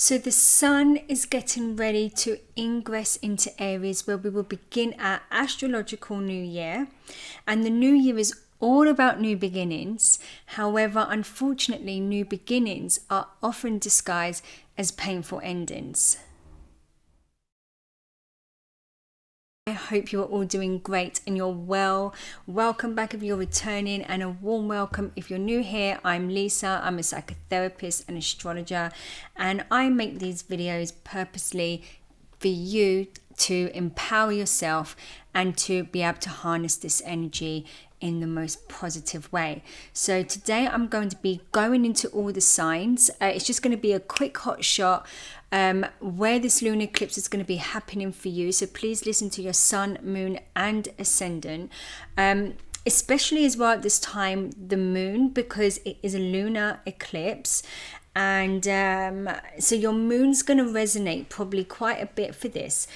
So the sun is getting ready to ingress into Aries, where we will begin our astrological new year. And the new year is all about new beginnings. However, unfortunately, new beginnings are often disguised as painful endings. I hope you are all doing great and you're well. Welcome back if you're returning, and a warm welcome if you're new here. I'm Lisa. I'm a psychotherapist and astrologer, and I make these videos purposely for you to empower yourself and to be able to harness this energy in the most positive way. So today I'm going to be going into all the signs. It's just going to be a quick hot shot where this lunar eclipse is going to be happening for you. So please listen to your sun, moon and ascendant. Especially as well at this time, the moon, because it is a lunar eclipse. And so your moon's going to resonate probably quite a bit for this.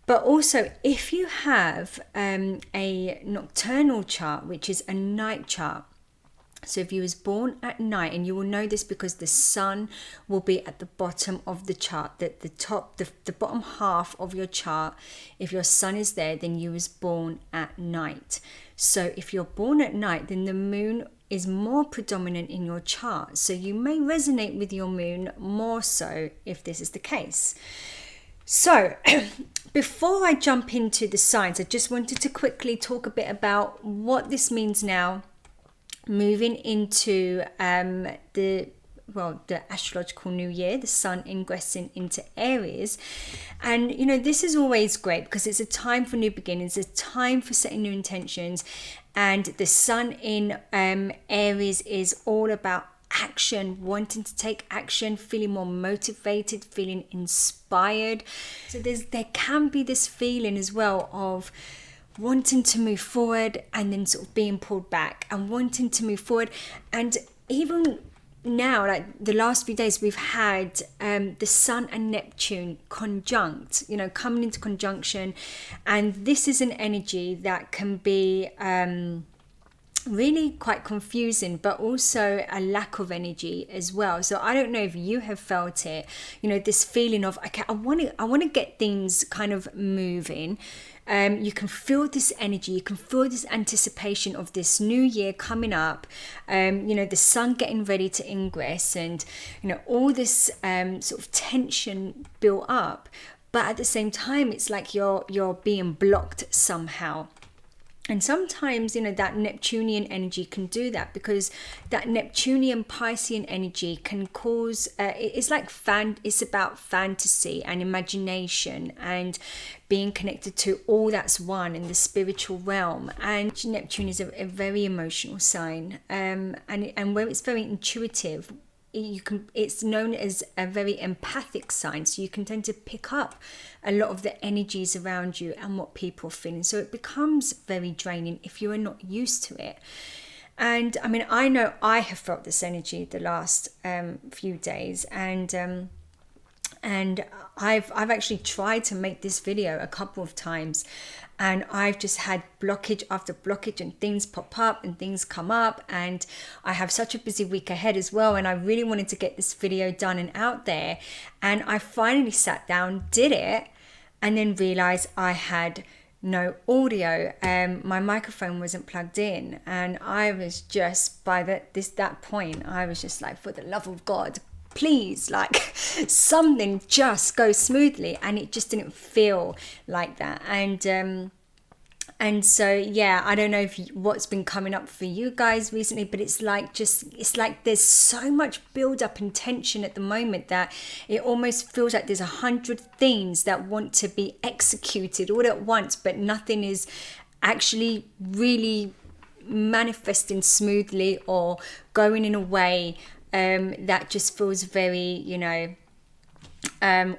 But also, if you have a nocturnal chart, which is a night chart, so if you was born at night, and you will know this because the sun will be at the bottom of the chart, that the bottom half of your chart, if your sun is there, then you was born at night. So if you're born at night, then the moon is more predominant in your chart. So you may resonate with your moon more so if this is the case. So before I jump into the signs, I just wanted to quickly talk a bit about what this means now, moving into the astrological new year, the sun ingressing into Aries. And you know, this is always great because it's a time for new beginnings, a time for setting new intentions. And the sun in Aries is all about action, wanting to take action, feeling more motivated, feeling inspired. So there can be this feeling as well of wanting to move forward and then sort of being pulled back, and wanting to move forward. And even now, like the last few days, we've had the sun and Neptune conjunct, you know, coming into conjunction. And this is an energy that can be really quite confusing, but also a lack of energy as well. So I don't know if you have felt it, you know, this feeling of, okay, I want to get things kind of moving. You can feel this energy, you can feel this anticipation of this new year coming up, you know, the sun getting ready to ingress, and you know, all this sort of tension built up. But at the same time, it's like you're being blocked somehow. And sometimes, you know, that Neptunian energy can do that, because that Neptunian Piscean energy can cause, it's about fantasy and imagination and being connected to all that's one in the spiritual realm. And Neptune is a very emotional sign, and where it's very intuitive. It's known as a very empathic sign, so you can tend to pick up a lot of the energies around you and what people are feeling. So it becomes very draining if you are not used to it. And I mean, I know I have felt this energy the last few days, and I've actually tried to make this video a couple of times, and I've just had blockage after blockage, and things pop up and things come up, and I have such a busy week ahead as well, and I really wanted to get this video done and out there. And I finally sat down, did it, and then realized I had no audio. My microphone wasn't plugged in, and I was just, by that point, I was just like, for the love of God, please, like, something just go smoothly. And it just didn't feel like that. And so, yeah, I don't know what's been coming up for you guys recently, but it's like there's so much build up and tension at the moment that it almost feels like there's 100 things that want to be executed all at once, but nothing is actually really manifesting smoothly or going in a way that just feels very, you know,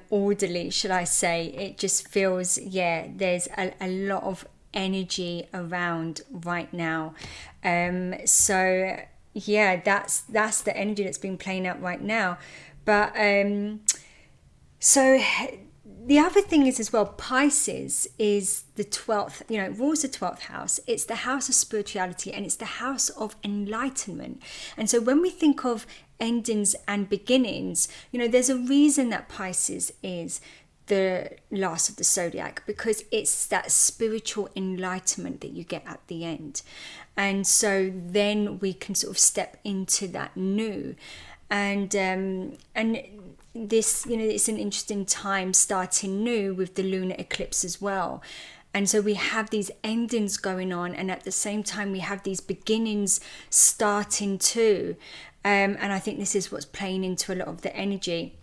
orderly, should I say. It just feels, yeah, there's a lot of energy around right now. So yeah, that's the energy that's been playing out right now. But so the other thing is as well, Pisces is the 12th, you know, it rules the 12th house. It's the house of spirituality, and it's the house of enlightenment. And so when we think of endings and beginnings. You know, there's a reason that Pisces is the last of the zodiac, because it's that spiritual enlightenment that you get at the end. And so then we can sort of step into that new. And this, you know, it's an interesting time starting new with the lunar eclipse as well. And so we have these endings going on, and at the same time we have these beginnings starting too. And I think this is what's playing into a lot of the energy.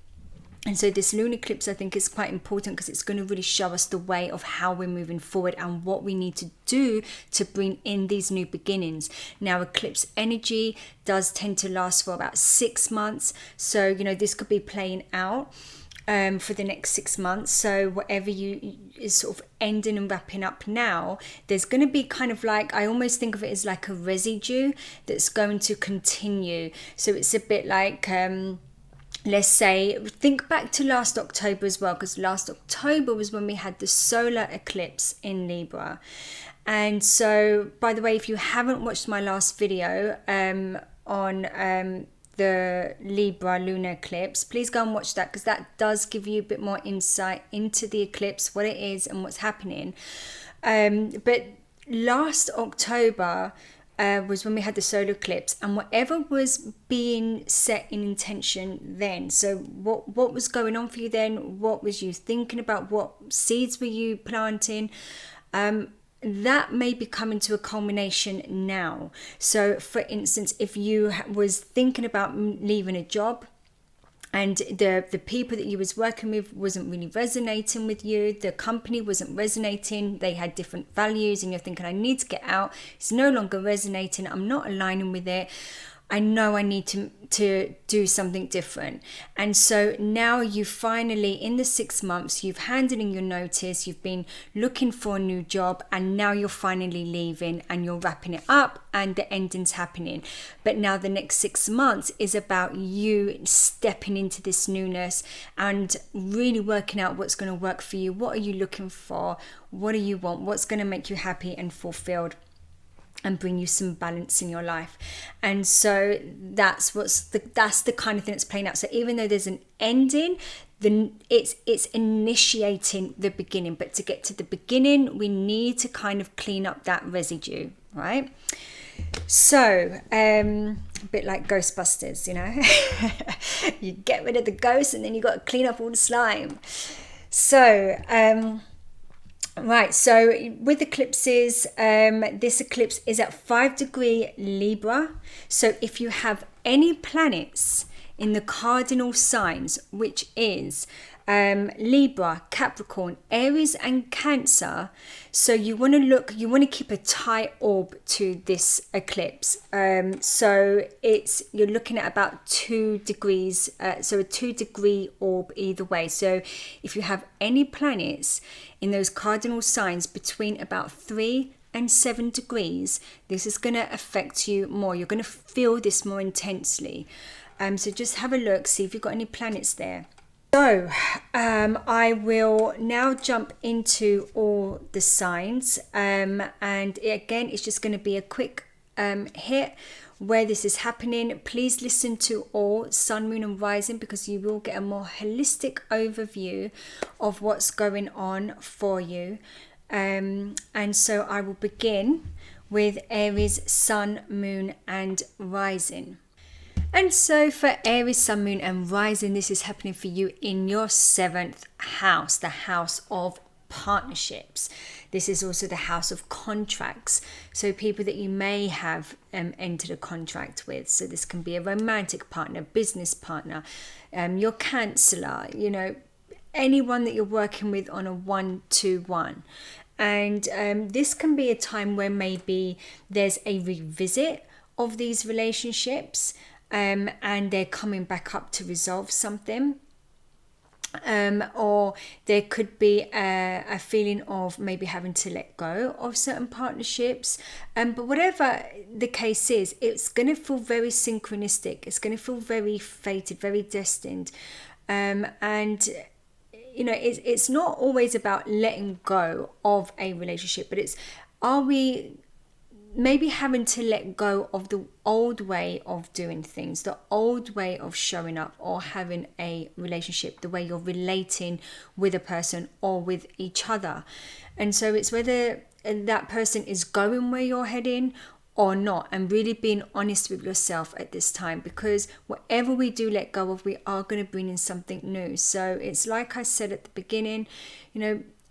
And so this lunar eclipse, I think, is quite important because it's going to really show us the way of how we're moving forward and what we need to do to bring in these new beginnings. Now, eclipse energy does tend to last for about 6 months. So, you know, this could be playing out for the next 6 months. So whatever you is sort of ending and wrapping up now, there's going to be kind of like, I almost think of it as like a residue that's going to continue. So it's a bit like, let's say, think back to last October as well, because last October was when we had the solar eclipse in Libra. And so, by the way, if you haven't watched my last video on the Libra lunar eclipse, please go and watch that, because that does give you a bit more insight into the eclipse, what it is and what's happening. But last October was when we had the solar eclipse, and whatever was being set in intention then, so what was going on for you then, what was you thinking about, what seeds were you planting, that may be coming to a culmination now. So for instance, if you was thinking about leaving a job, and the people that you was working with wasn't really resonating with you, the company wasn't resonating, they had different values, and you're thinking, I need to get out, it's no longer resonating, I'm not aligning with it, I know I need to do something different. And so now you finally, in the 6 months, you've handed in your notice, you've been looking for a new job, and now you're finally leaving and you're wrapping it up and the ending's happening. But now the next 6 months is about you stepping into this newness and really working out what's going to work for you. What are you looking for? What do you want? What's going to make you happy and fulfilled and bring you some balance in your life? And so that's the kind of thing that's playing out. So even though there's an ending, then it's initiating the beginning. But to get to the beginning, we need to kind of clean up that residue, right? So a bit like Ghostbusters, you know, you get rid of the ghost and then you got to clean up all the slime. So right, so with eclipses, this eclipse is at 5° Libra. So if you have any planets in the cardinal signs, which is Libra, Capricorn, Aries and Cancer, so you want to keep a tight orb to this eclipse. So you're looking at about 2 degrees, so a 2-degree orb either way. So if you have any planets in those cardinal signs between about 3 and 7 degrees, this is going to affect you more. You're going to feel this more intensely. So just have a look, see if you've got any planets there. So I will now jump into all the signs, and again, it's just going to be a quick hit where this is happening. Please listen to all Sun, Moon and Rising, because you will get a more holistic overview of what's going on for you. And so I will begin with Aries, Sun, Moon and Rising. And so for Aries, Sun, Moon and Rising, this is happening for you in your 7th house, the house of partnerships. This is also the house of contracts. So people that you may have entered a contract with. So this can be a romantic partner, business partner, your counselor, you know, anyone that you're working with on a 1-to-1. And this can be a time where maybe there's a revisit of these relationships. And they're coming back up to resolve something, or there could be a feeling of maybe having to let go of certain partnerships, but whatever the case is, it's going to feel very synchronistic, it's going to feel very fated, very destined, and you know, it's not always about letting go of a relationship, but it's, are we maybe having to let go of the old way of doing things, the old way of showing up or having a relationship, the way you're relating with a person or with each other. And so it's whether that person is going where you're heading or not, and really being honest with yourself at this time, because whatever we do let go of, we are going to bring in something new. So it's like I said at the beginning,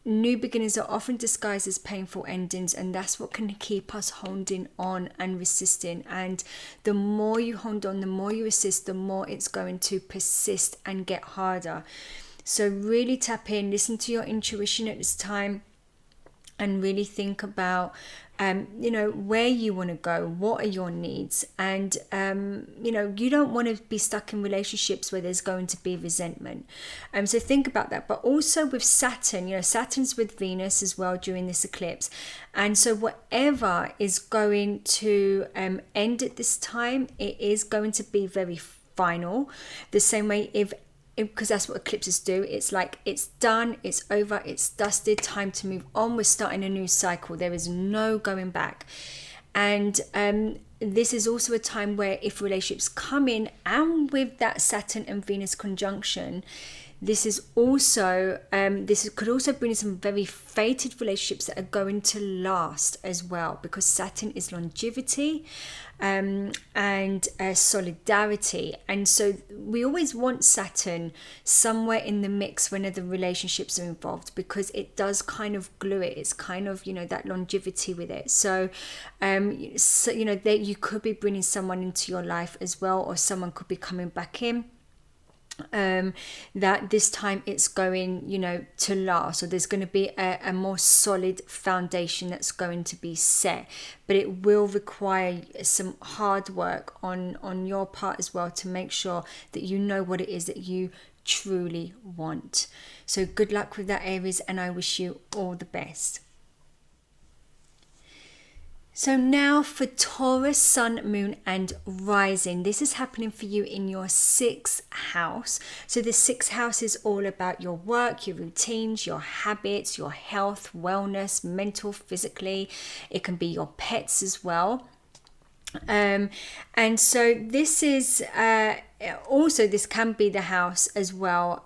new beginnings are often disguised as painful endings, and that's what can keep us holding on and resisting. And the more you hold on, the more you resist, the more it's going to persist and get harder. So really tap in, listen to your intuition at this time, and really think about where you want to go, what are your needs, and you don't want to be stuck in relationships where there's going to be resentment. So think about that. But also with Saturn, Saturn's with Venus as well during this eclipse, and so whatever is going to end at this time, it is going to be very final. The same way because that's what eclipses do. It's like it's done, it's over, it's dusted, time to move on. We're starting a new cycle. There is no going back. And this is also a time where if relationships come in, and with that Saturn and Venus conjunction, this is also this could also bring some very fated relationships that are going to last as well, because Saturn is longevity and solidarity. And so we always want Saturn somewhere in the mix whenever relationships are involved, because it does kind of glue it. It's kind of that longevity with it. So that you could be bringing someone into your life as well, or someone could be coming back in. That this time it's going to last, so there's going to be a more solid foundation that's going to be set, but it will require some hard work on your part as well, to make sure that you know what it is that you truly want. So good luck with that, Aries, and I wish you all the best. So now for Taurus, Sun, Moon and Rising. This is happening for you in your 6th house. So the 6th house is all about your work, your routines, your habits, your health, wellness, mental, physically. It can be your pets as well. And so this is also, this can be the house as well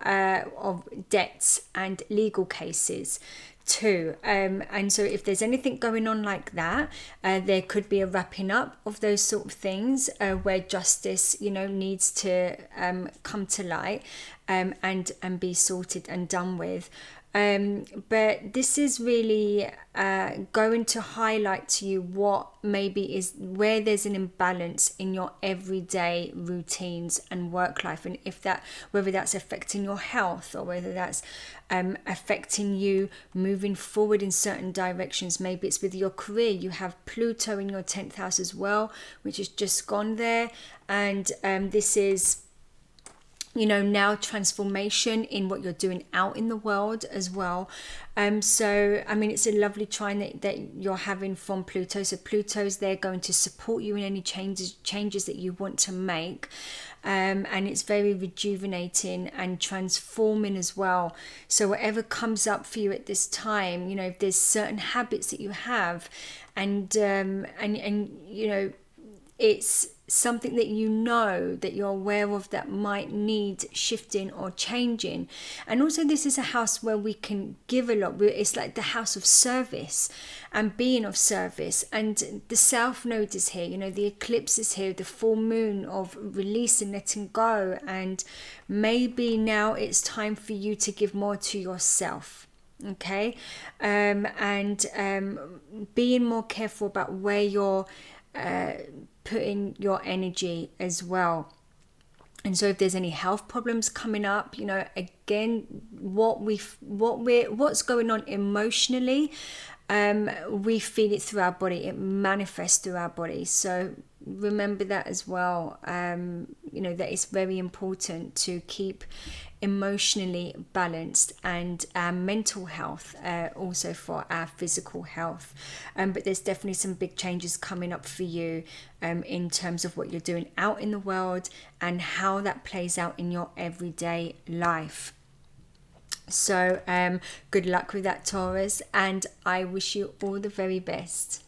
of debts and legal cases too. And so if there's anything going on like that, there could be a wrapping up of those sort of things where justice needs to come to light and be sorted and done with. But this is really going to highlight to you what maybe is where there's an imbalance in your everyday routines and work life, and whether that's affecting your health, or whether that's affecting you moving forward in certain directions. Maybe it's with your career. You have Pluto in your 10th house as well, which has just gone there, and this is now transformation in what you're doing out in the world as well. So I mean, it's a lovely trine that you're having from Pluto. So Pluto's there going to support you in any changes that you want to make, and it's very rejuvenating and transforming as well. So whatever comes up for you at this time, if there's certain habits that you have, and it's something that that you're aware of that might need shifting or changing. And also, this is a house where we can give a lot. It's like the house of service and being of service. And the South Node is here, the eclipse is here, the full moon of release and letting go. And maybe now it's time for you to give more to yourself. Okay, and being more careful about where you're putting your energy as well. And so if there's any health problems coming up, again, what's going on emotionally, we feel it through our body, it manifests through our body. So remember that as well. That it's very important to keep emotionally balanced, and our mental health also for our physical health. But there's definitely some big changes coming up for you in terms of what you're doing out in the world and how that plays out in your everyday life. So good luck with that, Taurus, and I wish you all the very best.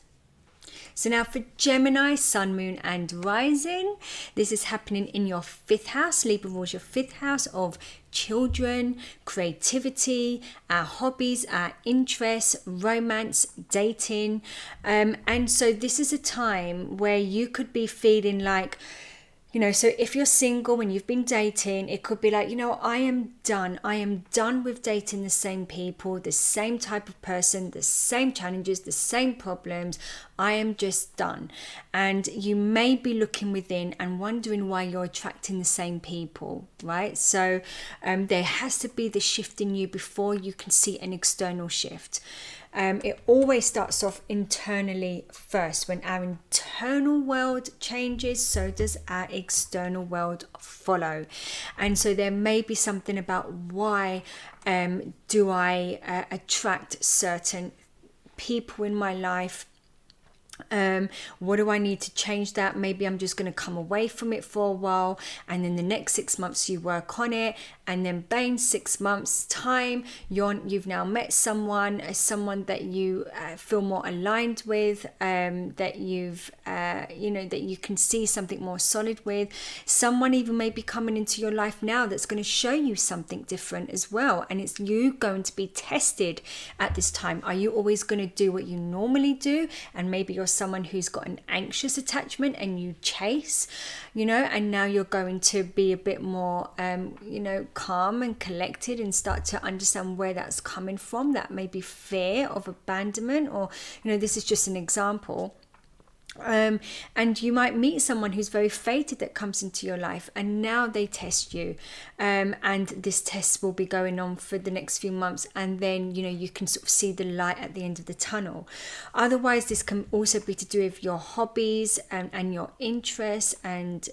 So now for Gemini, Sun, Moon and Rising, this is happening in your 5th house. Libra rules your 5th house of children, creativity, our hobbies, our interests, romance, dating. And so this is a time where you could be feeling like, you know, so if you're single and you've been dating, it could be like, you know, I am done. I am done with dating the same people, the same type of person, the same challenges, the same problems. I am just done. And you may be looking within and wondering why you're attracting the same people, right? So there has to be the shift in you before you can see an external shift. It always starts off internally first. When our internal world changes, so does our external world follow. And so there may be something about why do I attract certain people in my life. What do I need to change that? Maybe I'm just going to come away from it for a while, and then the next 6 months you work on it, and then bang, 6 months time you've now met someone that you feel more aligned with, that you've that you can see something more solid with. Someone even may be coming into your life now that's going to show you something different as well, and it's you going to be tested at this time. Are you always going to do what you normally do? And maybe you're someone who's got an anxious attachment and you chase, and now you're going to be a bit more calm and collected and start to understand where that's coming from. That may be fear of abandonment, or this is just an example. And you might meet someone who's very fated that comes into your life, and now they test you, and this test will be going on for the next few months, and then you can sort of see the light at the end of the tunnel. Otherwise, this can also be to do with your hobbies and your interests, and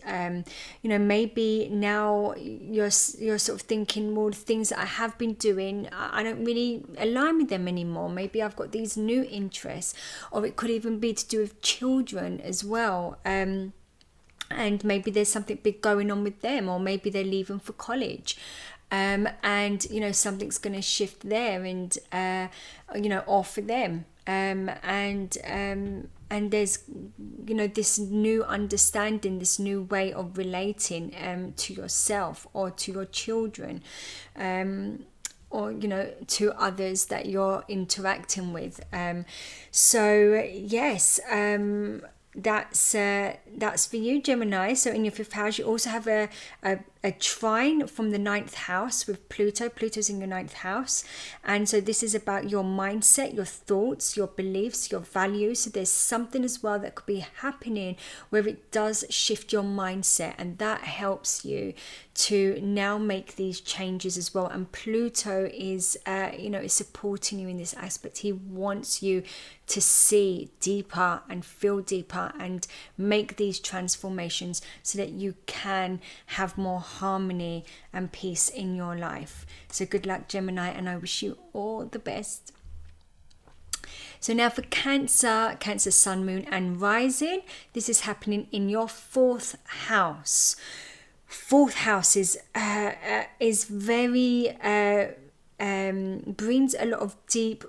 maybe now you're sort of thinking, well, the things that I have been doing, I don't really align with them anymore. Maybe I've got these new interests, or it could even be to do with children as well, and maybe there's something big going on with them, or maybe they're leaving for college, and something's going to shift there, and or for them, and there's this new understanding, this new way of relating to yourself or to your children, or to others that you're interacting with. So yes, that's for you, Gemini. So in your 5th house, you also have a trine from the 9th house with Pluto. Pluto's in your 9th house, and so this is about your mindset, your thoughts, your beliefs, your values. So there's something as well that could be happening where it does shift your mindset, and that helps you to now make these changes as well. And Pluto is is supporting you in this aspect. He wants you to see deeper and feel deeper and make these transformations so that you can have more harmony and peace in your life. So good luck, Gemini, and I wish you all the best. So now for Cancer, Sun, Moon and Rising, this is happening in your 4th house. 4th house is very brings a lot of deep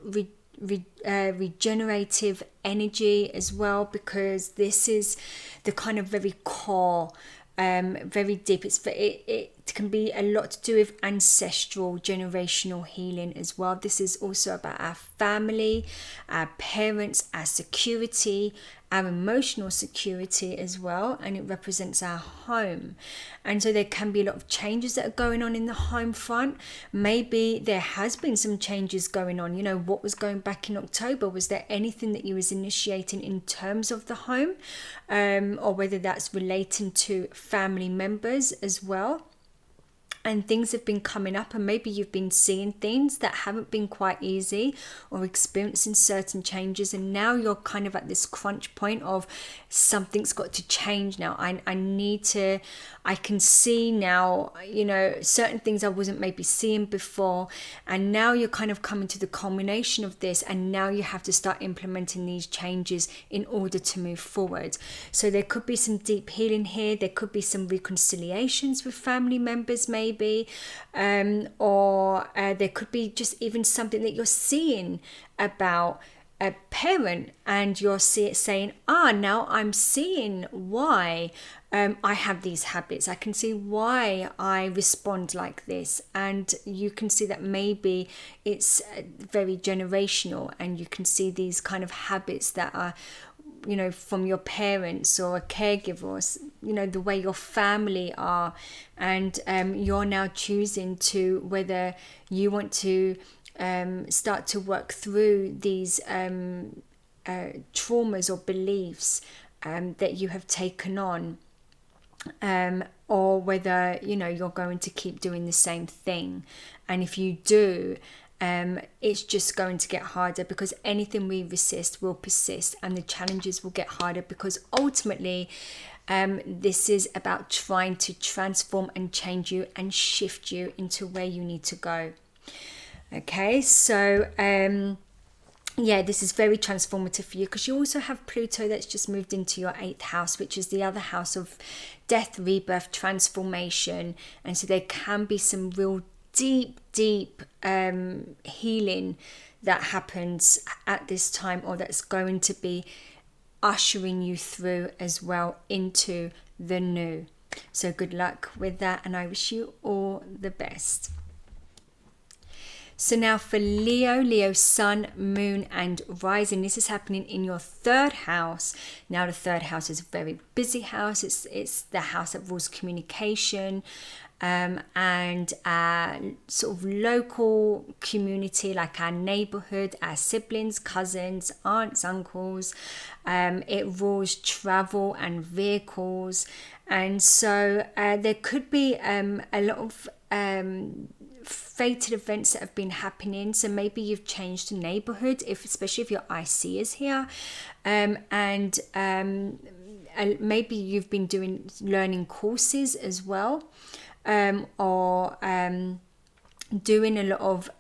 regenerative energy as well, because this is the kind of very core, very deep. It can be a lot to do with ancestral, generational healing as well. This is also about our family, our parents, our security, our emotional security as well, and it represents our home. And so there can be a lot of changes that are going on in the home front. Maybe there has been some changes going on. What was going back in October? Was there anything that you was initiating in terms of the home, or whether that's relating to family members as well? And things have been coming up, and maybe you've been seeing things that haven't been quite easy, or experiencing certain changes, and now you're kind of at this crunch point of something's got to change now. I can see now, certain things I wasn't maybe seeing before, and now you're kind of coming to the culmination of this, and now you have to start implementing these changes in order to move forward. So there could be some deep healing here. There could be some reconciliations with family members maybe, or there could be just even something that you're seeing about a parent and you're saying, now I'm seeing why I have these habits. I can see why I respond like this. And you can see that maybe it's very generational, and you can see these kind of habits that are, from your parents or a caregiver, or, the way your family are. And you're now choosing to whether you want to start to work through these traumas or beliefs that you have taken on, or whether you're going to keep doing the same thing. And if you do, it's just going to get harder, because anything we resist will persist, and the challenges will get harder, because ultimately this is about trying to transform and change you and shift you into where you need to go. Okay, so this is very transformative for you, because you also have Pluto that's just moved into your 8th house, which is the other house of death, rebirth, transformation. And so there can be some real deep healing that happens at this time, or that's going to be ushering you through as well into the new. So good luck with that, and I wish you all the best. So now for Leo sun, moon and rising, this is happening in your 3rd house. Now the 3rd house is a very busy house. It's the house that rules communication and our sort of local community, like our neighborhood, our siblings, cousins, aunts, uncles. It rules travel and vehicles. And so there could be a lot of fated events that have been happening. So maybe you've changed the neighborhood, especially if your IC is here, and maybe you've been learning courses as well, or doing a lot of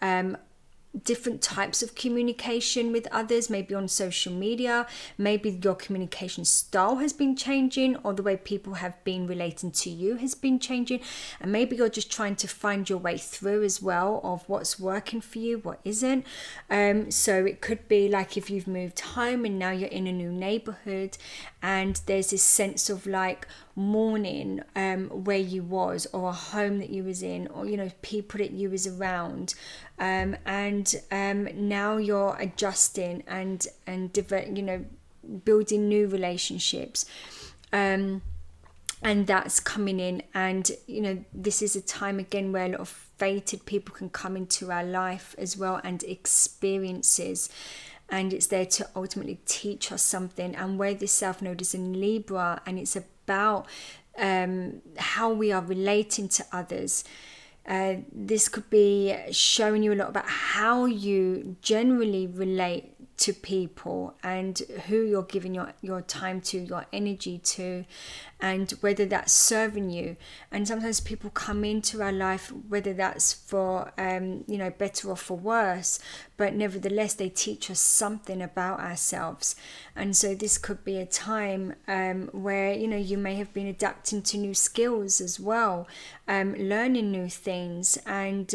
different types of communication with others, maybe on social media. Maybe your communication style has been changing, or the way people have been relating to you has been changing, and maybe you're just trying to find your way through as well, of what's working for you, what isn't. So it could be like if you've moved home and now you're in a new neighborhood, and there's this sense of like mourning where you was, or a home that you was in, or people that you was around, and now you're adjusting and building new relationships, and that's coming in. And this is a time again where a lot of fated people can come into our life as well, and experiences, and it's there to ultimately teach us something. And where this South Node is in Libra, and it's about how we are relating to others. This could be showing you a lot about how you generally relate to people, and who you're giving your time to, your energy to, and whether that's serving you. And sometimes people come into our life, whether that's for better or for worse, but nevertheless they teach us something about ourselves. And so this could be a time where you may have been adapting to new skills as well, learning new things, and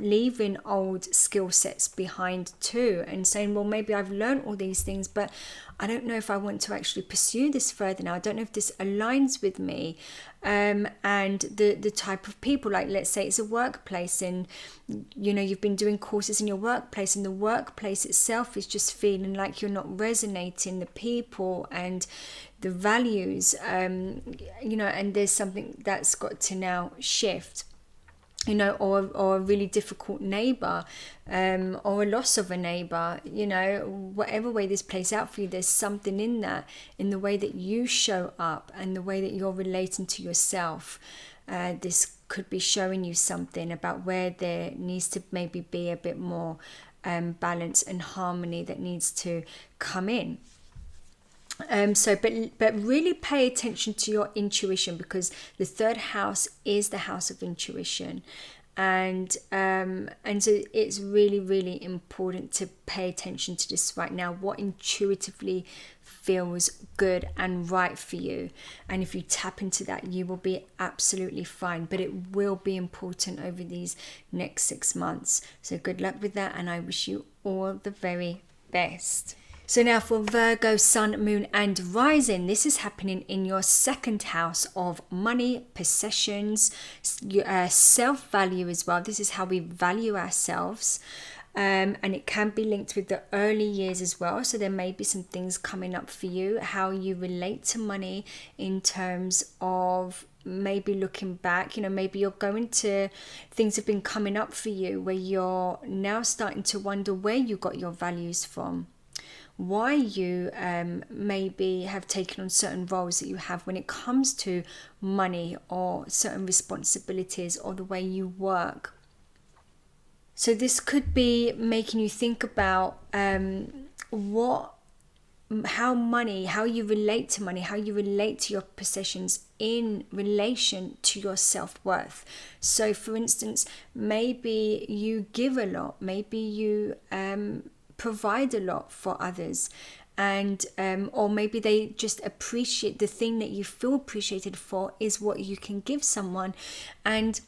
leaving old skill sets behind too, and saying, well, maybe I've learned all these things, but I don't know if I want to actually pursue this further now. I don't know if this aligns with me. And the type of people, like let's say it's a workplace, and you've been doing courses in your workplace, and the workplace itself is just feeling like you're not resonating the people and the values, and there's something that's got to now shift. Or a really difficult neighbor, or a loss of a neighbor, whatever way this plays out for you, there's something in that, in the way that you show up and the way that you're relating to yourself. This could be showing you something about where there needs to maybe be a bit more balance and harmony that needs to come in. But really pay attention to your intuition, because the 3rd house is the house of intuition, and so it's really, really important to pay attention to this right now, what intuitively feels good and right for you. And if you tap into that, you will be absolutely fine, but it will be important over these next 6 months. So good luck with that, and I wish you all the very best. So now for Virgo, Sun, Moon and Rising, this is happening in your second house of money, possessions, self-value as well. This is how we value ourselves. And it can be linked with the early years as well. So there may be some things coming up for you, how you relate to money in terms of maybe looking back, maybe you're going to, things have been coming up for you where you're now starting to wonder where you got your values from, why you maybe have taken on certain roles that you have when it comes to money or certain responsibilities or the way you work. So this could be making you think about how you relate to money, how you relate to your possessions in relation to your self-worth. So for instance, maybe you give a lot, maybe you provide a lot for others, and or maybe they just appreciate the thing that you feel appreciated for is what you can give someone. And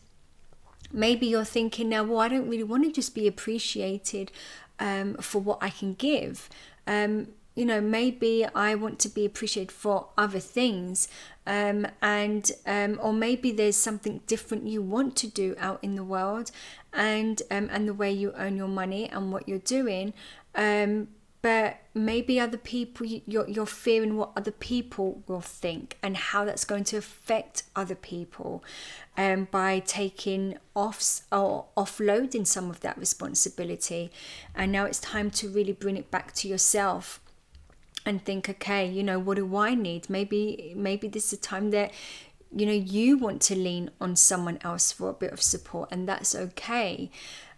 maybe you're thinking now, well, I don't really want to just be appreciated for what I can give. Maybe I want to be appreciated for other things, or maybe there's something different you want to do out in the world, and the way you earn your money and what you're doing. But maybe other people, you're fearing what other people will think and how that's going to affect other people by taking off or offloading some of that responsibility. And now it's time to really bring it back to yourself and think, okay, what do I need? Maybe this is a time that, you want to lean on someone else for a bit of support, and that's okay.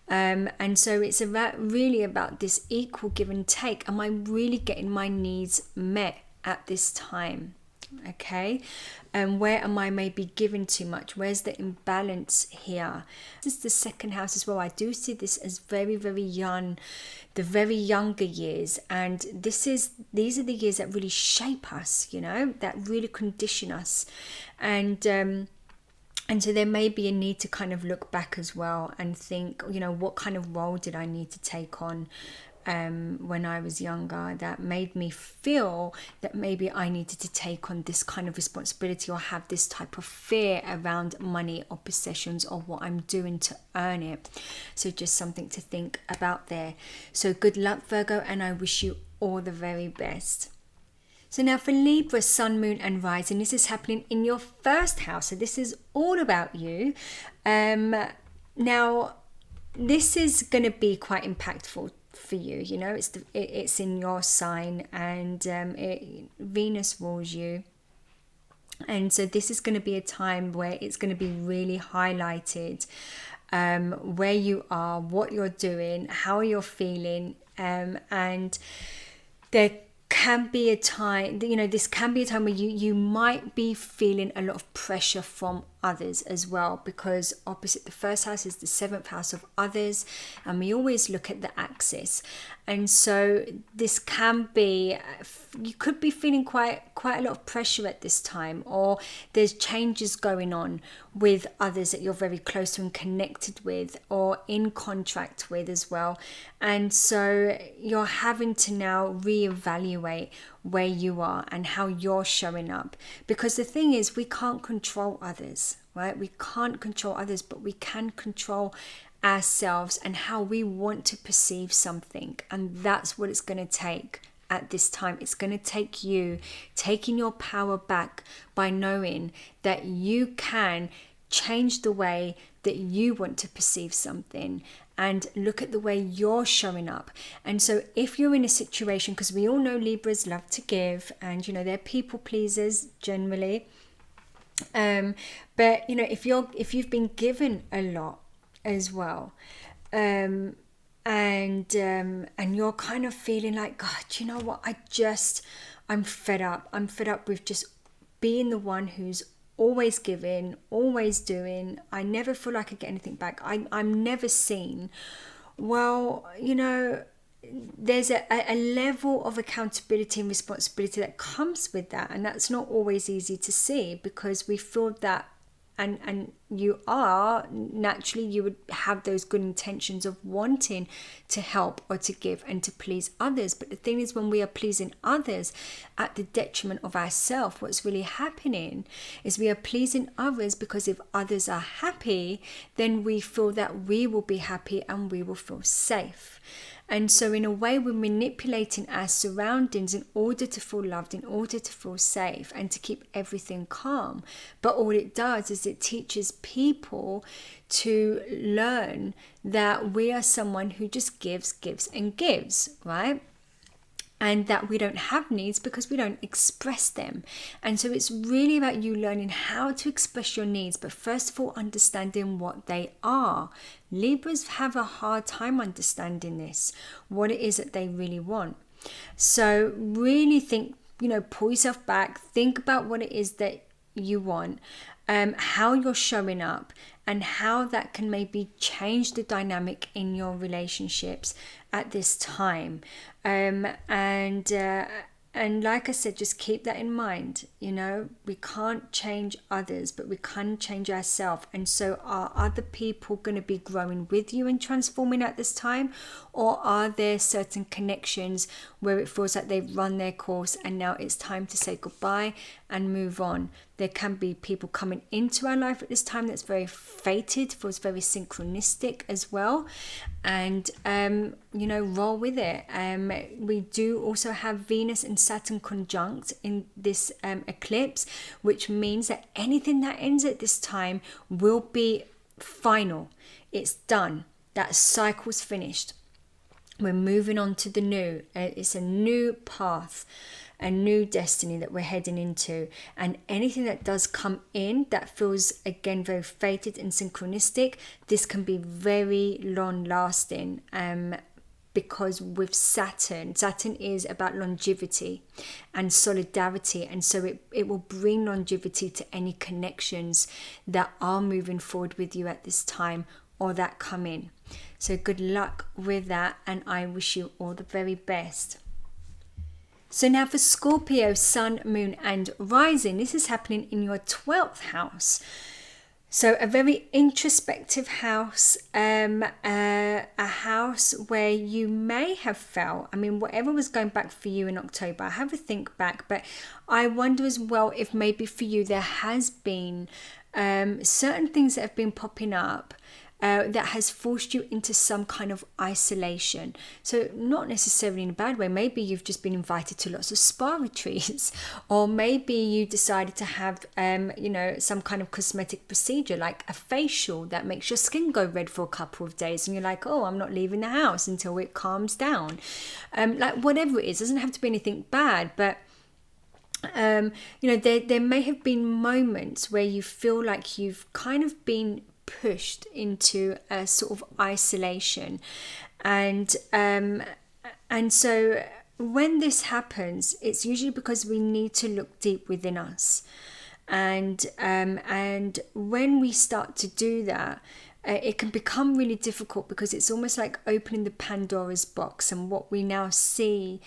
And so it's really about this equal give and take. Am I really getting my needs met at this time? Okay. And where am I maybe giving too much? Where's the imbalance here? This is the second house as well. I do see this as very, very young, the very younger years. And these are the years that really shape us, that really condition us. And so there may be a need to kind of look back as well and think, what kind of role did I need to take on when I was younger that made me feel that maybe I needed to take on this kind of responsibility or have this type of fear around money or possessions or what I'm doing to earn it. So just something to think about there. So good luck, Virgo, and I wish you all the very best. So now for Libra, Sun, Moon and Rising, this is happening in your first house. So this is all about you. Now, this is going to be quite impactful for you. It's in your sign, and Venus rules you. And so this is going to be a time where it's going to be really highlighted where you are, what you're doing, how you're feeling, and there can be a time, this can be a time where you might be feeling a lot of pressure from others as well, because opposite the first house is the seventh house of others, and we always look at the axis. And so this can be, you could be feeling quite a lot of pressure at this time, or there's changes going on with others that you're very close to and connected with or in contract with as well. And so you're having to now reevaluate where you are and how you're showing up, because the thing is, we can't control others, right? We can't control others, but we can control ourselves and how we want to perceive something. And that's what it's going to take at this time. It's going to take you taking your power back by knowing that you can change the way that you want to perceive something and look at the way you're showing up. And so if you're in a situation, because we all know Libras love to give, and they're people pleasers generally, but if you've been given a lot as well, and you're kind of feeling like, God, you know what, I'm fed up with just being the one who's always giving, always doing. I never feel like I get anything back. I'm never seen. Well, there's a level of accountability and responsibility that comes with that, and that's not always easy to see, because we feel that and you are, naturally you would have those good intentions of wanting to help or to give and to please others. But the thing is, when we are pleasing others at the detriment of ourselves, what's really happening is we are pleasing others because if others are happy, then we feel that we will be happy and we will feel safe. And so in a way, we're manipulating our surroundings in order to feel loved, in order to feel safe and to keep everything calm. But all it does is it teaches people to learn that we are someone who just gives and gives, right? And that we don't have needs because we don't express them. And so it's really about you learning how to express your needs, but first of all, understanding what they are. Libras have a hard time understanding this, what it is that they really want. So really think, pull yourself back, think about what it is that you want, how you're showing up, and how that can maybe change the dynamic in your relationships at this time. And like I said, just keep that in mind. We can't change others, but we can change ourselves. And so are other people going to be growing with you and transforming at this time? Or are there certain connections where it feels like they've run their course and now it's time to say goodbye and move on? There can be people coming into our life at this time that's very fated, feels very synchronistic as well. And, roll with it. We do also have Venus and Saturn conjunct in this eclipse, which means that anything that ends at this time will be final. It's done. That cycle's finished. We're moving on to the new. It's a new path, a new destiny that we're heading into. And anything that does come in that feels, again, very fated and synchronistic, this can be very long lasting. Because with Saturn is about longevity and solidarity. And so it will bring longevity to any connections that are moving forward with you at this time or that come in. So good luck with that, and I wish you all the very best. So now for Scorpio, Sun, Moon and Rising, this is happening in your 12th house. So a very introspective house, a house where you may have felt, whatever was going back for you in October, have a think back, but I wonder as well if maybe for you there has been certain things that have been popping up that has forced you into some kind of isolation. So not necessarily in a bad way. Maybe you've just been invited to lots of spa retreats, or maybe you decided to have, some kind of cosmetic procedure like a facial that makes your skin go red for a couple of days, and you're like, oh, I'm not leaving the house until it calms down. Like whatever it is, doesn't have to be anything bad, but there may have been moments where you feel like you've kind of been pushed into a sort of isolation, and so when this happens, it's usually because we need to look deep within us, and when we start to do that, it can become really difficult because it's almost like opening the Pandora's box, and what we now see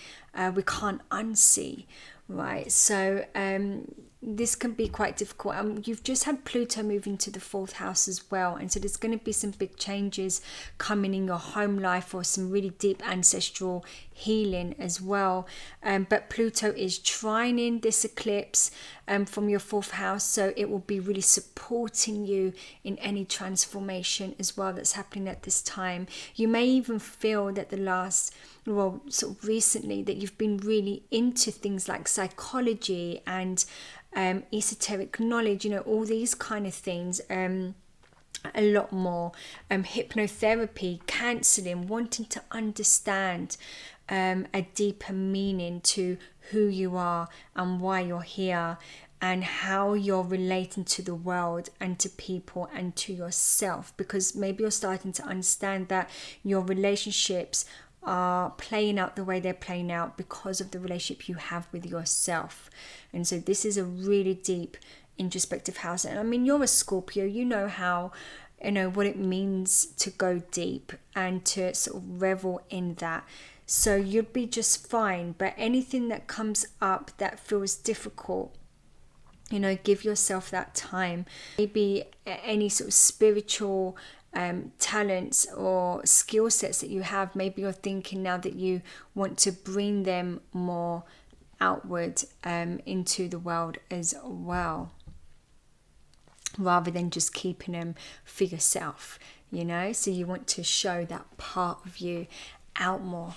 we can't unsee, right? So this can be quite difficult. You've just had Pluto move into the 4th house as well, and so there's going to be some big changes coming in your home life, or some really deep ancestral healing as well. But Pluto is trining this eclipse from your 4th house, so it will be really supporting you in any transformation as well that's happening at this time. You may even feel that recently that you've been really into things like psychology and esoteric knowledge, all these kind of things, a lot more, hypnotherapy, counseling, wanting to understand a deeper meaning to who you are and why you're here, and how you're relating to the world and to people and to yourself, because maybe you're starting to understand that your relationships are playing out the way they're playing out because of the relationship you have with yourself. And so this is a really deep introspective house. And you're a Scorpio, you know how, what it means to go deep and to sort of revel in that. So you'll be just fine. But anything that comes up that feels difficult, You know, give yourself that time. Maybe any sort of spiritual talents or skill sets that you have, maybe you're thinking now that you want to bring them more outward into the world as well, rather than just keeping them for yourself, you know. So you want to show that part of you out more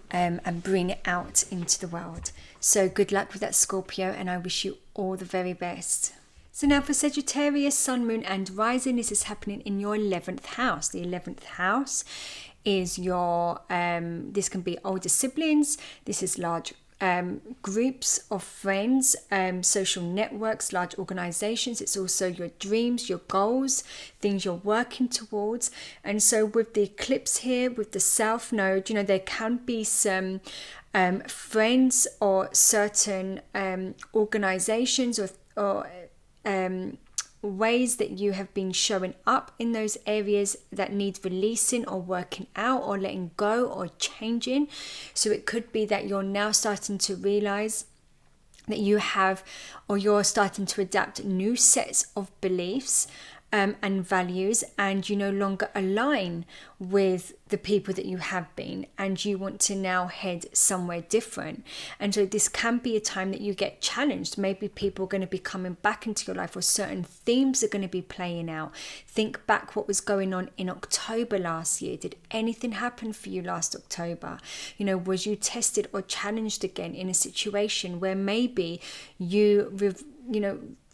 and bring it out into the world. So good luck with that, Scorpio, and I wish you all the very best. So now for Sagittarius, Sun, Moon and Rising, this is happening in your 11th house. The 11th house is your, this can be older siblings, this is large groups of friends, social networks, large organizations. It's also your dreams, your goals, things you're working towards. And so with the eclipse here, with the South Node, you know, there can be some friends or certain organizations or ways that you have been showing up in those areas that need releasing or working out or letting go or changing. So it could be that you're now starting to realize that you have, or you're starting to adapt new sets of beliefs and values, and you no longer align with the people that you have been, and you want to now head somewhere different. And so this can be a time that you get challenged. Maybe people are going to be coming back into your life, or certain themes are going to be playing out. Think back what was going on in October last year. Did anything happen for you last October? You know, was you tested or challenged again in a situation where maybe you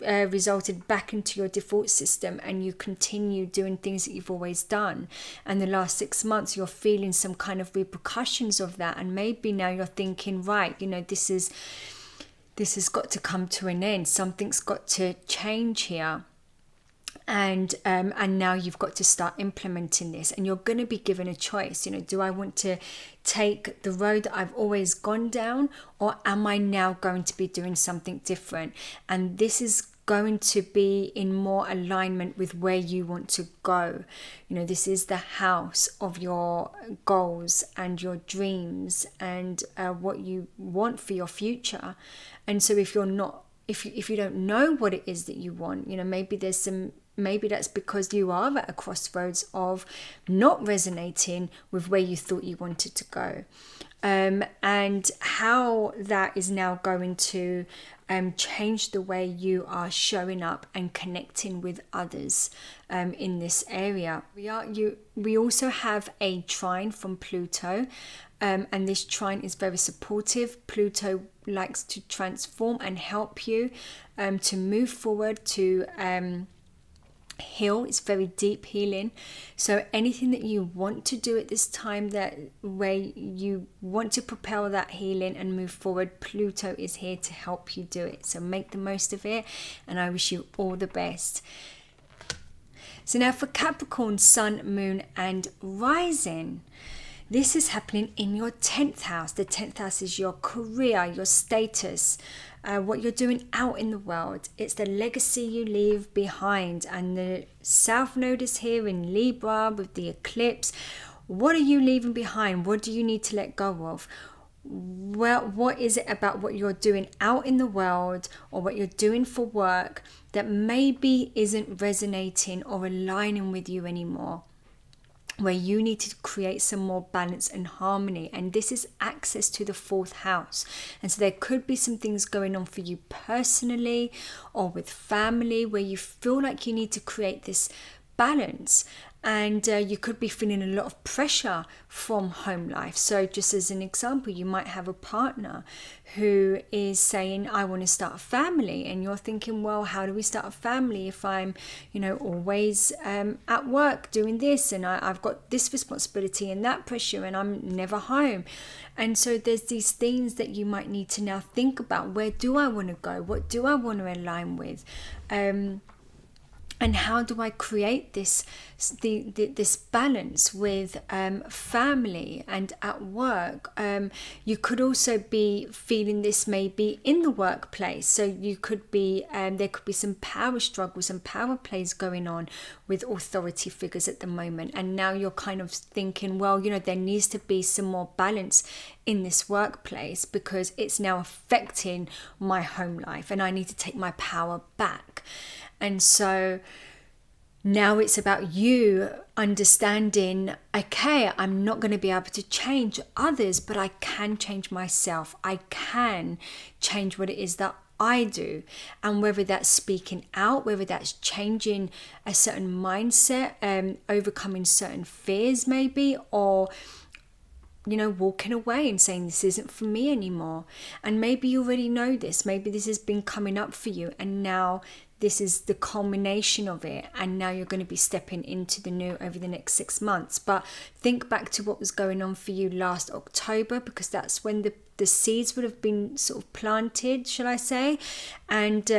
resulted back into your default system and you continue doing things that you've always done, and the last 6 months you're feeling some kind of repercussions of that, and maybe now you're thinking, right, you know, this has got to come to an end, something's got to change here. And now you've got to start implementing this, and you're going to be given a choice. You know, do I want to take the road that I've always gone down, or am I now going to be doing something different? And this is going to be in more alignment with where you want to go. You know, this is the house of your goals and your dreams and what you want for your future. And so if you're not, if you don't know what it is that you want, you know, maybe that's because you are at a crossroads of not resonating with where you thought you wanted to go. And how that is now going to change the way you are showing up and connecting with others in this area. We also have a trine from Pluto, and this trine is very supportive. Pluto likes to transform and help you to move forward, to heal. It's very deep healing. So anything that you want to do at this time, that way you want to propel that healing and move forward, Pluto is here to help you do it. So make the most of it, and I wish you all the best. So now for Capricorn, Sun, Moon and Rising. This is happening in your 10th house. The 10th house is your career, your status, what you're doing out in the world. It's the legacy you leave behind. And the South Node is here in Libra with the eclipse. What are you leaving behind? What do you need to let go of? Well, what is it about what you're doing out in the world or what you're doing for work that maybe isn't resonating or aligning with you anymore, where you need to create some more balance and harmony? And this is access to the 4th house. And so there could be some things going on for you personally or with family where you feel like you need to create this balance. And you could be feeling a lot of pressure from home life. So just as an example, you might have a partner who is saying, I want to start a family. And you're thinking, well, how do we start a family if I'm, always at work doing this, and I've got this responsibility and that pressure, and I'm never home. And so there's these things that you might need to now think about. Where do I want to go? What do I want to align with? And how do I create this balance with family and at work? You could also be feeling this maybe in the workplace. So you could be there could be some power struggles and power plays going on with authority figures at the moment. And now you're kind of thinking, well, there needs to be some more balance in this workplace because it's now affecting my home life and I need to take my power back. And so now it's about you understanding, okay, I'm not going to be able to change others, but I can change myself. I can change what it is that I do. And whether that's speaking out, whether that's changing a certain mindset, overcoming certain fears maybe, or walking away and saying this isn't for me anymore. And maybe you already know this. Maybe this has been coming up for you and now this is the culmination of it. And now you're going to be stepping into the new over the next 6 months. But think back to what was going on for you last October, because that's when the seeds would have been sort of planted, shall I say, and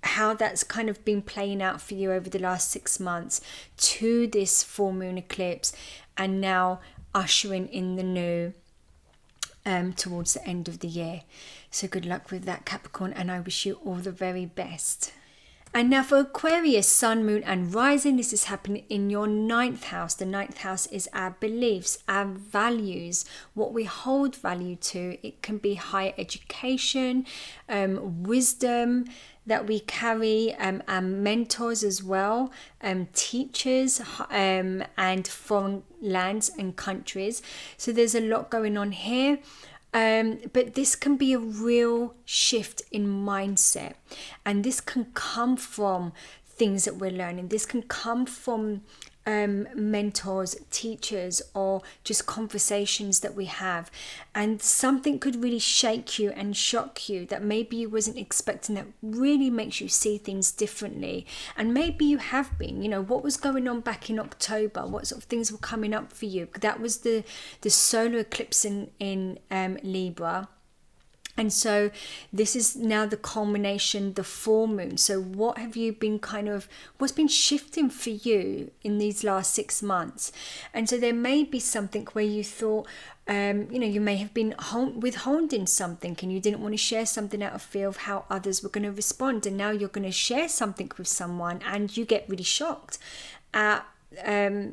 how that's kind of been playing out for you over the last 6 months to this full moon eclipse, and now ushering in the new towards the end of the year. So good luck with that, Capricorn, and I wish you all the very best. And now for Aquarius, Sun, Moon and Rising, this is happening in your 9th house. The 9th house is our beliefs, our values, what we hold value to. It can be higher education, wisdom that we carry, our mentors as well, teachers, and foreign lands and countries. So there's a lot going on here. But this can be a real shift in mindset, and this can come from things that we're learning. This can come from mentors, teachers, or just conversations that we have, and something could really shake you and shock you that maybe you wasn't expecting, that really makes you see things differently. And maybe you have been, what was going on back in October, what sort of things were coming up for you. That was the solar eclipse in Libra. And so this is now the culmination, the full moon. So what have you been what's been shifting for you in these last 6 months? And so there may be something where you thought, you may have been withholding something and you didn't want to share something out of fear of how others were going to respond. And now you're going to share something with someone and you get really shocked at how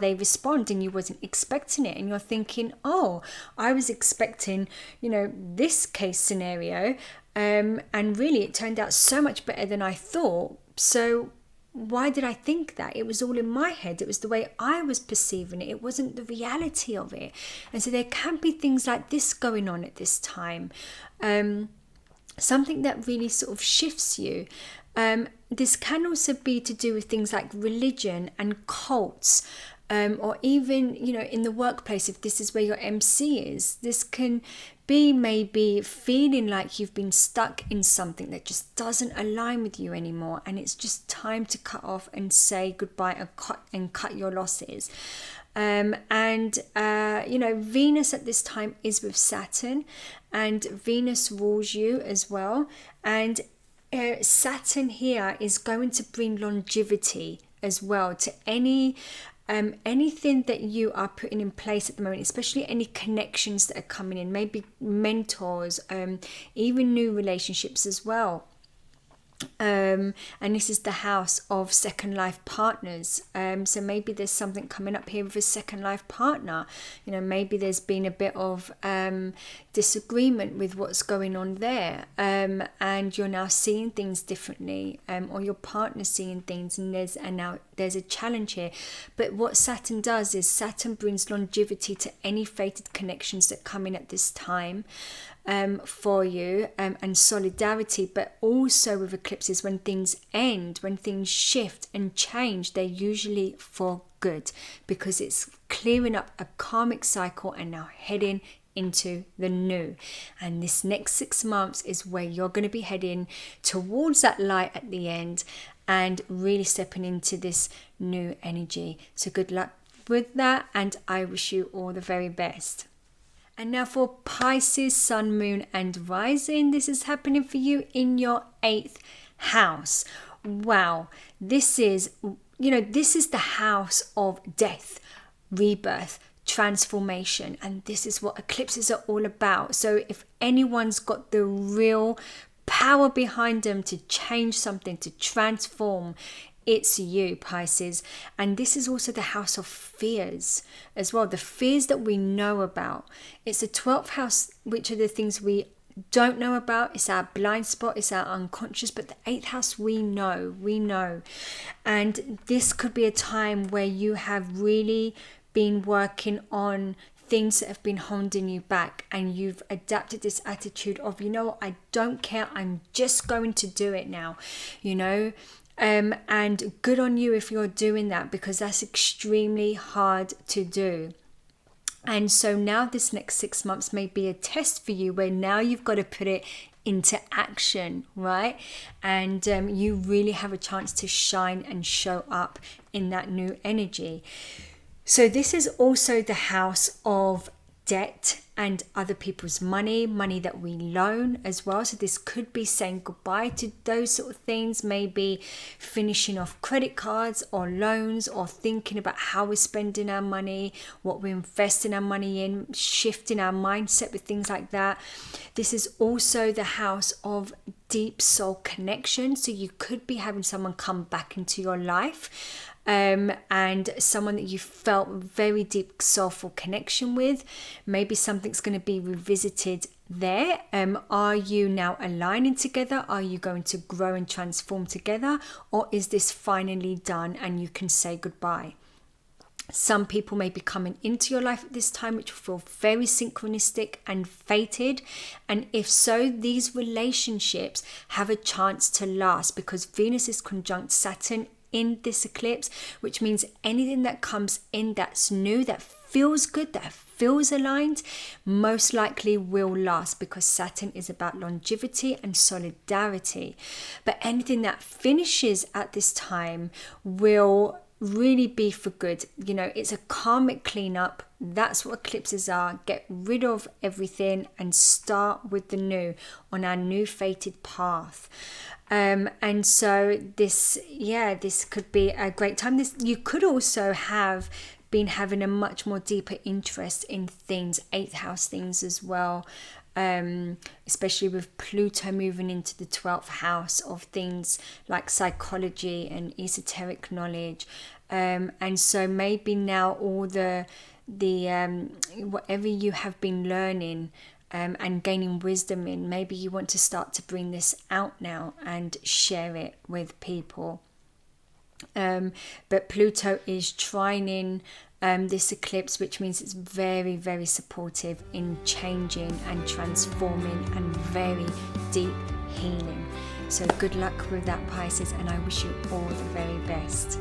they respond, and you wasn't expecting it, and you're thinking, oh, I was expecting this case scenario, and really it turned out so much better than I thought. So why did I think that? It was all in my head. It was the way I was perceiving it. It wasn't the reality of it. And so there can be things like this going on at this time, something that really sort of shifts you. This can also be to do with things like religion and cults, or even, in the workplace, if this is where your MC is. This can be maybe feeling like you've been stuck in something that just doesn't align with you anymore, and it's just time to cut off and say goodbye and cut your losses. Venus at this time is with Saturn, and Venus rules you as well, and Saturn here is going to bring longevity as well to anything that you are putting in place at the moment, especially any connections that are coming in, maybe mentors, even new relationships as well. And this is the house of second life partners, so maybe there's something coming up here with a second life partner. Maybe there's been a bit of disagreement with what's going on there, and you're now seeing things differently, or your partner's seeing things, and now there's a challenge here. But what Saturn does is Saturn brings longevity to any fated connections that come in at this time, for you, and solidarity. But also with eclipses, when things end, when things shift and change, they're usually for good, because it's clearing up a karmic cycle and now heading into the new. And this next 6 months is where you're going to be heading towards that light at the end and really stepping into this new energy. So good luck with that, and I wish you all the very best. And now for Pisces, Sun, Moon and Rising, this is happening for you in your 8th house. Wow, this is, this is the house of death, rebirth, transformation, and this is what eclipses are all about. So if anyone's got the real power behind them to change something, to transform, it's you, Pisces. And this is also the house of fears as well, the fears that we know about. It's the 12th house, which are the things we don't know about. It's our blind spot, it's our unconscious. But the 8th house, we know. And this could be a time where you have really been working on things that have been holding you back, and you've adapted this attitude of, I don't care, I'm just going to do it now, and good on you if you're doing that, because that's extremely hard to do. And so now this next 6 months may be a test for you, where now you've got to put it into action, right? And you really have a chance to shine and show up in that new energy. So this is also the house of debt and other people's money that we loan as well. So this could be saying goodbye to those sort of things, maybe finishing off credit cards or loans, or thinking about how we're spending our money, what we're investing our money in, shifting our mindset with things like that. This is also the house of deep soul connection. So you could be having someone come back into your life, and someone that you felt very deep soulful connection with. Maybe something's going to be revisited there. Are you now aligning together? Are you going to grow and transform together? Or is this finally done and you can say goodbye? Some people may be coming into your life at this time, which will feel very synchronistic and fated. And if so, these relationships have a chance to last, because Venus is conjunct Saturn in this eclipse, which means anything that comes in that's new, that feels good, that feels aligned, most likely will last, because Saturn is about longevity and solidarity. But anything that finishes at this time will really be for good. It's a karmic cleanup. That's what eclipses are. Get rid of everything and start with the new on our new fated path. And so this could be a great time. You could also have been having a much more deeper interest in things, 8th house things as well, especially with Pluto moving into the 12th house of things like psychology and esoteric knowledge. And so maybe now all the whatever you have been learning and gaining wisdom in, maybe you want to start to bring this out now and share it with people. But Pluto is trining this eclipse, which means it's very, very supportive in changing and transforming and very deep healing. So good luck with that, Pisces, and I wish you all the very best.